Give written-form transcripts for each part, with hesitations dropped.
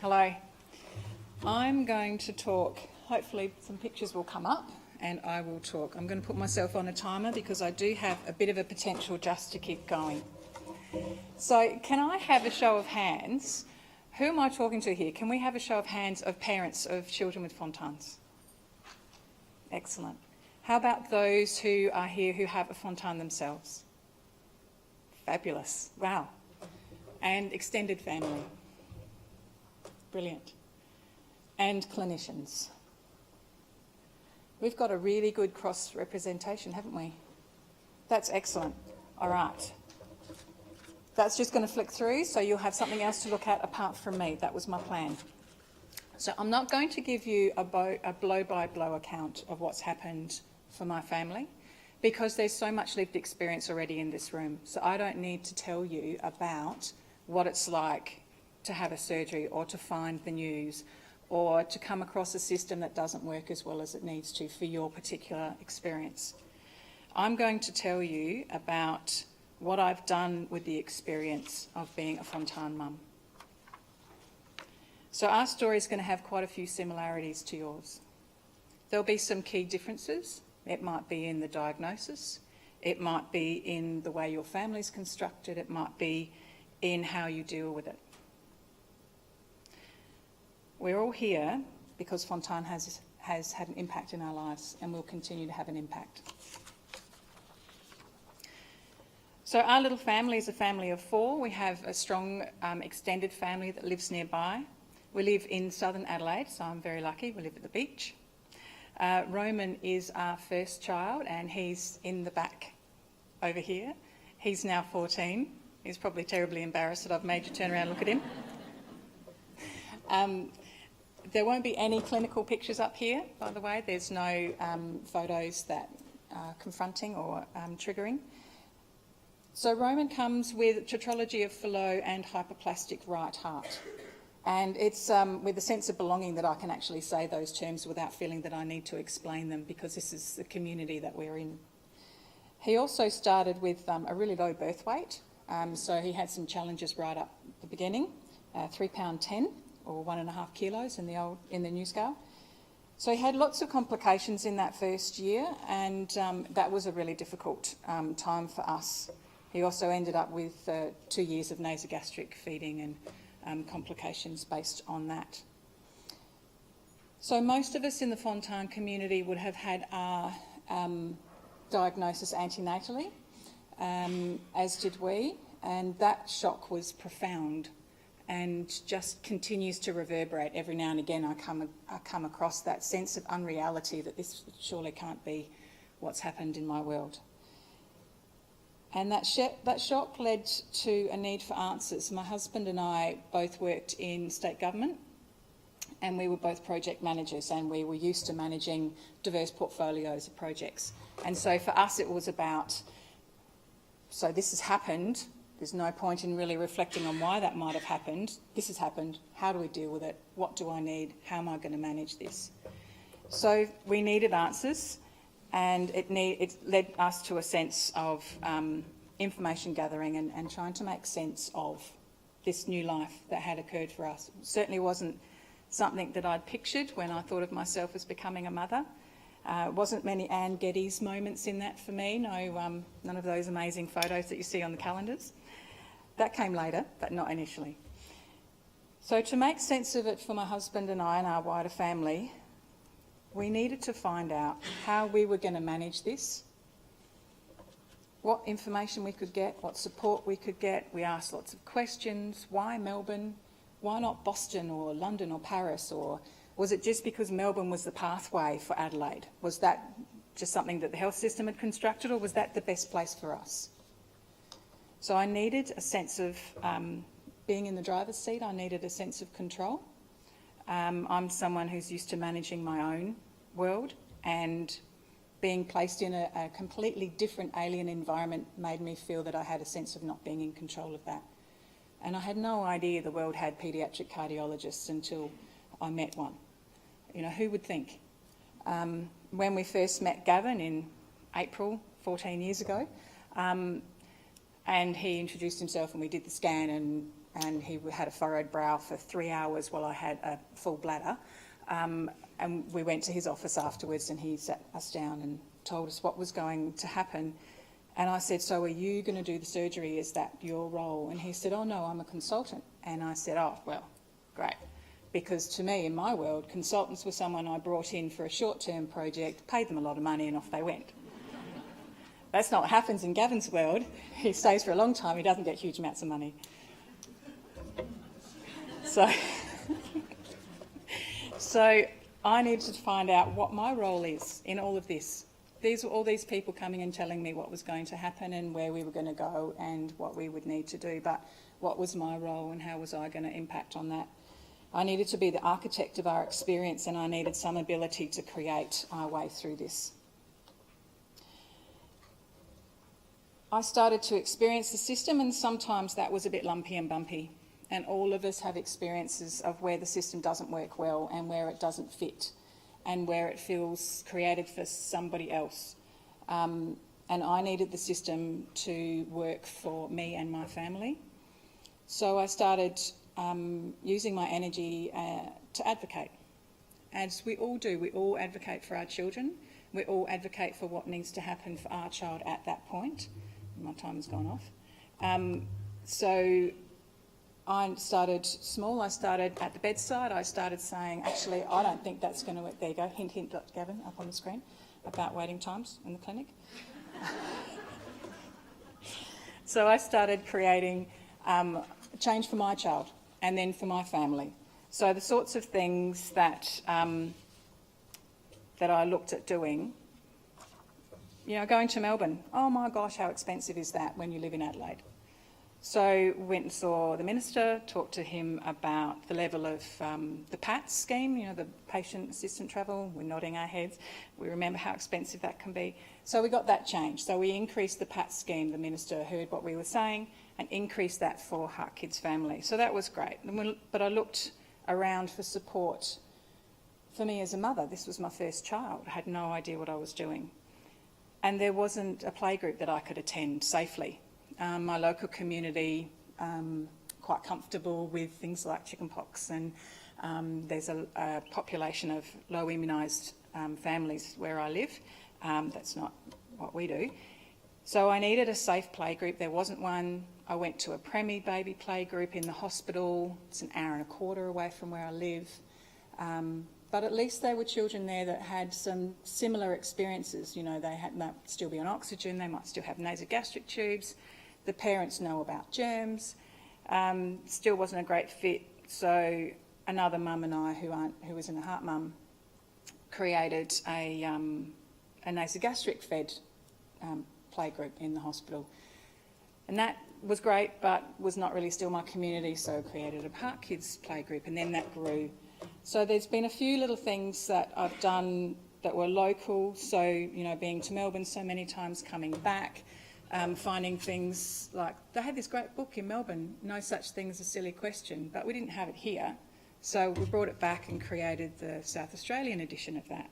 Hello. I'm going to talk, hopefully some pictures will come up and I will talk. I'm going to put myself on a timer because I do have a bit of a potential just to keep going. So can I have a show of hands? Who am I talking to here? Can we have a show of hands of parents of children with fontanes? Excellent. How about those who are here who have a fontane themselves? Fabulous. Wow. And extended family. Brilliant. And clinicians. We've got a really good cross-representation, haven't we? That's excellent. All right. That's just going to flick through, so you'll have something else to look at apart from me. That was my plan. So I'm not going to give you a blow-by-blow account of what's happened for my family because there's so much lived experience already in this room. So I don't need to tell you about what it's like to have a surgery or to find the news or to come across a system that doesn't work as well as it needs to for your particular experience. I'm going to tell you about what I've done with the experience of being a fontane mum. So our story is going to have quite a few similarities to yours. There'll be some key differences. It might be in the diagnosis. It might be in the way your family's constructed. It might be in how you deal with it. We're all here because fontane has had an impact in our lives and will continue to have an impact. So our little family is a family of 4. We have a strong extended family that lives nearby. We live in southern Adelaide, so I'm very lucky. We live at the beach. Roman is our first child and he's in the back over here. He's now 14. He's probably terribly embarrassed that I've made you turn around and look at him. There won't be any clinical pictures up here, by the way. There's no photos that are confronting or triggering. So Roman comes with tetralogy of Fallot and hyperplastic right heart. And it's with a sense of belonging that I can actually say those terms without feeling that I need to explain them because this is the community that we're in. He also started with a really low birth weight. So he had some challenges right up the beginning, 3 pound 10 or 1.5 kilos in the new scale. So he had lots of complications in that first year and that was a really difficult time for us. He also ended up with 2 years of nasogastric feeding and complications based on that. So most of us in the fontane community would have had our diagnosis antenatally, as did we, and that shock was profound and just continues to reverberate. Every now and again I come across that sense of unreality that this surely can't be what's happened in my world. And that shock led to a need for answers. My husband and I both worked in state government and we were both project managers and we were used to managing diverse portfolios of projects. And so for us it was about, so this has happened, there's no point in really reflecting on why that might have happened. This has happened, how do we deal with it? What do I need? How am I going to manage this? So we needed answers. And it led us to a sense of information gathering and trying to make sense of this new life that had occurred for us. It certainly wasn't something that I'd pictured when I thought of myself as becoming a mother. Wasn't many Anne Geddes moments in that for me, no, none of those amazing photos that you see on the calendars. That came later, but not initially. So to make sense of it for my husband and I and our wider family, we needed to find out how we were going to manage this, what information we could get, what support we could get. We asked lots of questions. Why Melbourne? Why not Boston or London or Paris? Or was it just because Melbourne was the pathway for Adelaide? Was that just something that the health system had constructed, or was that the best place for us? So I needed a sense of being in the driver's seat. I needed a sense of control. I'm someone who's used to managing my own world, and being placed in a completely different alien environment made me feel that I had a sense of not being in control of that. And I had no idea the world had paediatric cardiologists until I met one. You know, who would think? When we first met Gavin in April 14 years ago, and he introduced himself and we did the scan and and he had a furrowed brow for 3 hours while I had a full bladder. And we went to his office afterwards, and he sat us down and told us what was going to happen. And I said, so are you going to do the surgery? Is that your role? And he said, oh no, I'm a consultant. And I said, oh, well, great. Because to me, in my world, consultants were someone I brought in for a short-term project, paid them a lot of money, and off they went. That's not what happens in Gavin's world. He stays for a long time, he doesn't get huge amounts of money. So I needed to find out what my role is in all of this. These were all these people coming and telling me what was going to happen and where we were going to go and what we would need to do, but what was my role and how was I going to impact on that? I needed to be the architect of our experience, and I needed some ability to create our way through this. I started to experience the system, and sometimes that was a bit lumpy and bumpy. And all of us have experiences of where the system doesn't work well and where it doesn't fit and where it feels created for somebody else. And I needed the system to work for me and my family. So I started using my energy to advocate. As we all do, we all advocate for our children. We all advocate for what needs to happen for our child at that point. My time has gone off. So I started small. I started at the bedside. I started saying, actually, I don't think that's going to work. There you go. Hint, hint, Dr. Gavin, up on the screen, about waiting times in the clinic. So I started creating change for my child and then for my family. So the sorts of things that that I looked at doing. Going to Melbourne, oh my gosh, how expensive is that when you live in Adelaide? So went and saw the minister, talked to him about the level of the PATS scheme, the patient assistant travel. We're nodding our heads. We remember how expensive that can be. So we got that changed. So we increased the PATS scheme. The minister heard what we were saying and increased that for Heart Kids family. So that was great. But I looked around for support for me as a mother. This was my first child. I had no idea what I was doing. And there wasn't a playgroup that I could attend safely. My local community, quite comfortable with things like chickenpox, and there's a population of low immunised families where I live. That's not what we do. So I needed a safe playgroup. There wasn't one. I went to a preemie baby playgroup in the hospital. It's an hour and a quarter away from where I live. But at least there were children there that had some similar experiences. They might still be on oxygen, they might still have nasogastric tubes. The parents know about germs. Still wasn't a great fit. So another mum and I, who was in a heart mum, created a nasogastric fed playgroup in the hospital. And that was great, but was not really still my community, so I created a Heart Kids playgroup, and then that grew. So there's been a few little things that I've done that were local, so, being to Melbourne so many times, coming back, finding things like, they had this great book in Melbourne, No Such Thing as a Silly Question, but we didn't have it here. So we brought it back and created the South Australian edition of that.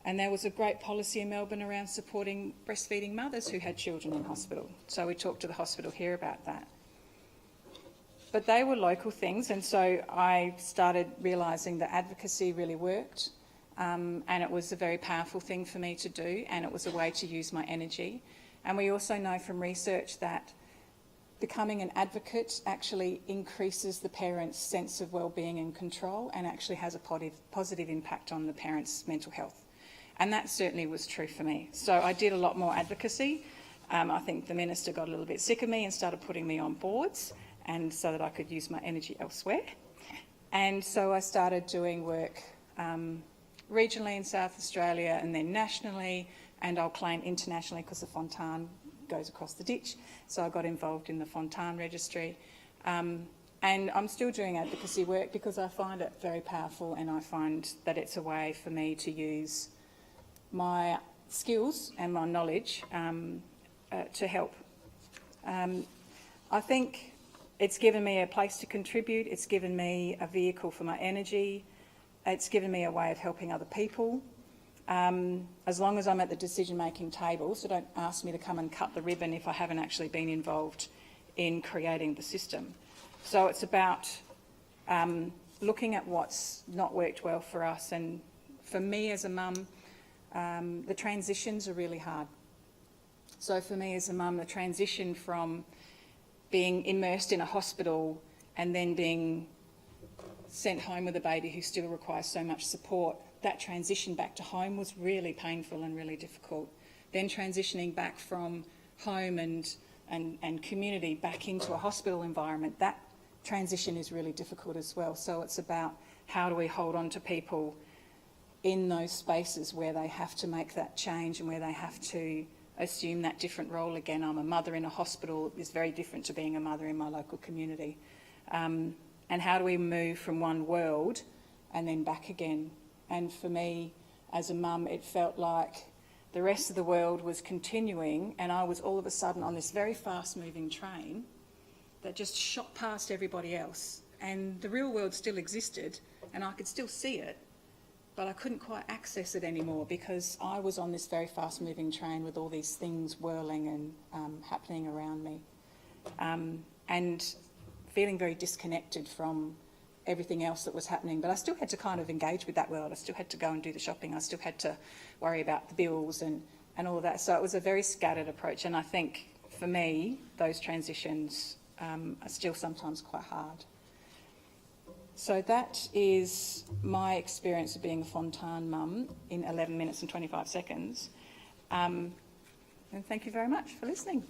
And there was a great policy in Melbourne around supporting breastfeeding mothers who had children in hospital. So we talked to the hospital here about that. But they were local things, and so I started realising that advocacy really worked, and it was a very powerful thing for me to do, and it was a way to use my energy. And we also know from research that becoming an advocate actually increases the parent's sense of well-being and control, and actually has a positive impact on the parent's mental health. And that certainly was true for me. So I did a lot more advocacy. I think the minister got a little bit sick of me and started putting me on boards, and so that I could use my energy elsewhere. And so I started doing work regionally in South Australia and then nationally, and I'll claim internationally because the Fontan goes across the ditch. So I got involved in the Fontan registry. And I'm still doing advocacy work because I find it very powerful, and I find that it's a way for me to use my skills and my knowledge to help. I think it's given me a place to contribute. It's given me a vehicle for my energy. It's given me a way of helping other people. As long as I'm at the decision-making table, so don't ask me to come and cut the ribbon if I haven't actually been involved in creating the system. So it's about looking at what's not worked well for us. And for me as a mum, the transitions are really hard. So for me as a mum, the transition from being immersed in a hospital and then being sent home with a baby who still requires so much support, that transition back to home was really painful and really difficult. Then transitioning back from home and community back into a hospital environment, that transition is really difficult as well. So it's about how do we hold on to people in those spaces where they have to make that change and where they have to assume that different role again. I'm a mother in a hospital is very different to being a mother in my local community. And how do we move from one world and then back again? And for me, as a mum, it felt like the rest of the world was continuing and I was all of a sudden on this very fast-moving train that just shot past everybody else. And the real world still existed and I could still see it, but I couldn't quite access it anymore because I was on this very fast-moving train with all these things whirling and happening around me. And feeling very disconnected from everything else that was happening. But I still had to kind of engage with that world. I still had to go and do the shopping. I still had to worry about the bills and all of that. So it was a very scattered approach. And I think for me, those transitions are still sometimes quite hard. So that is my experience of being a Fontaine mum in 11 minutes and 25 seconds. And thank you very much for listening.